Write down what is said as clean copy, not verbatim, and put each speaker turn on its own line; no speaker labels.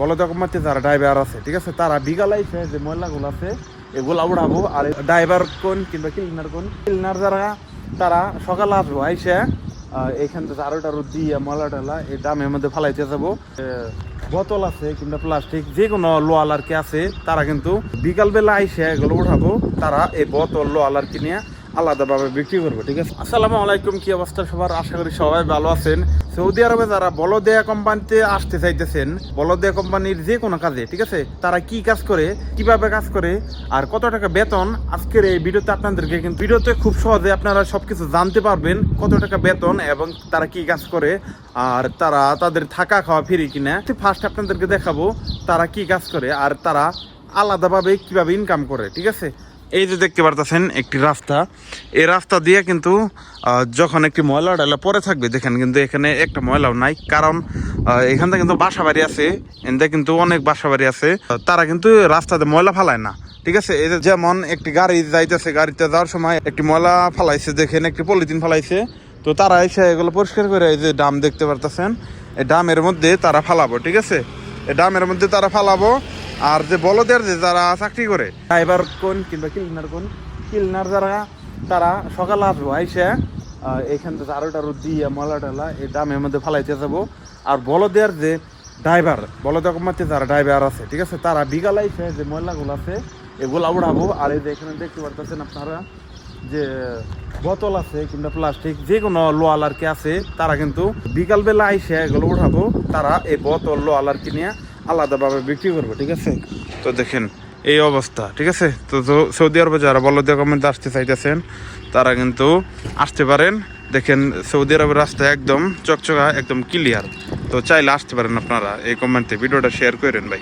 বলদ কোম্পানিতে যারা ড্রাইভার আছে, ঠিক আছে, তারা বিকালে এসে যে ময়লাগুলো আছে এগুলা উড়াবো। আর ড্রাইভার কোন কিংবা ক্লিনার যারা তারা সকালে আসবো, আইসে এইখান থেকে ঝাড়ু টাড়ু দিয়ে ময়লা টলা এই ড্রামের মধ্যে ফালাইতে যাবো। বোতল আছে কিংবা প্লাস্টিক যে কোনো লোয়াল আর কি আছে, তারা কিন্তু বিকালবেলা আইসে এগুলো উঠাবো। তারা এই বোতল লোয়াল আর কি নিয়ে আলাদাভাবে বিক্রি করবো, ঠিক আছে। আসসালামু আলাইকুম, কি অবস্থা সবার? আশা করি সবাই ভালো আছেন। সৌদি আরবে যারা বলদিয়া কোম্পানিতে আসতে চাইতেছেন, বলদিয়া কোম্পানির যে কোনো কাজে, ঠিক আছে, তারা কি কাজ করে, কিভাবে কাজ করে, আর কত টাকা বেতন, আজকের এই ভিডিওতে আপনাদেরকে কিন্তু ভিডিওতে খুব সহজে আপনারা সবকিছু জানতে পারবেন। কত টাকা বেতন এবং তারা কি কাজ করে, আর তারা তাদের থাকা খাওয়া ফ্রি কিনা। ফার্স্ট আপনাদেরকে দেখাবো তারা কি কাজ করে আর তারা আলাদাভাবে কিভাবে ইনকাম করে, ঠিক আছে। এই যে দেখতে পারতেছেন একটি রাস্তা, এই রাস্তা দিয়ে কিন্তু যখন একটি ময়লা ডালা পরে থাকবে, দেখেন কিন্তু এখানে একটা ময়লাও নাই, কারণ এখানটা কিন্তু বাসা বাড়ি আছে, এখানটা কিন্তু অনেক বাসা বাড়ি আছে, তারা কিন্তু রাস্তাতে ময়লা ফালায় না, ঠিক আছে। এই যেমন একটি গাড়ি যাইতেছে, গাড়িতে যাওয়ার সময় একটি ময়লা ফালাইছে, দেখেন একটি পলিথিন ফালাইছে, তো তারা এসে এগুলো পরিষ্কার করে এই যে ডাম দেখতে পারতেছেন, এই ডামের মধ্যে তারা ফালাবো, ঠিক আছে। এই ডামের মধ্যে তারা ফালাবো। আর যে বলদের যে যারা চাকরি করে, ড্রাইভার কোন কিংবা ক্লিনার যারা তারা সকালে আসবো, আইসে এইখান থেকে ঝাড়ু টাড়ু দিয়ে ময়লা টলা এই ডামের মধ্যে ফালাইতে যাবো। আর বলদের যে ড্রাইভার, বলদ কোম্পানিতে যারা ড্রাইভার আছে, ঠিক আছে, তারা বিকালে আইসে যে ময়লাগুলো আছে এগুলো উড়াবো। আর এই যে এখানে দেখতে পারতেছেন আপনারা যে বোতল আছে কিংবা প্লাস্টিক যে কোনো লোয়াল আর কি আছে, তারা কিন্তু বিকালবেলা আইসে এগুলো উঠাবো। তারা এই বোতল লোয়াল আর কি নিয়ে আলাদাভাবে বিক্রি করবো, ঠিক আছে। তো দেখেন এই অবস্থা, ঠিক আছে। তো সৌদি আরবে যারা বলদিয়া কোম্পানিতে আসতে চাইতেছেন তারা কিন্তু আসতে পারেন। দেখেন সৌদি আরবের রাস্তা একদম চকচকা, একদম ক্লিয়ার। তো চাইলে আসতে পারেন আপনারা এই কোম্পানিতে। ভিডিওটা শেয়ার করেন ভাই।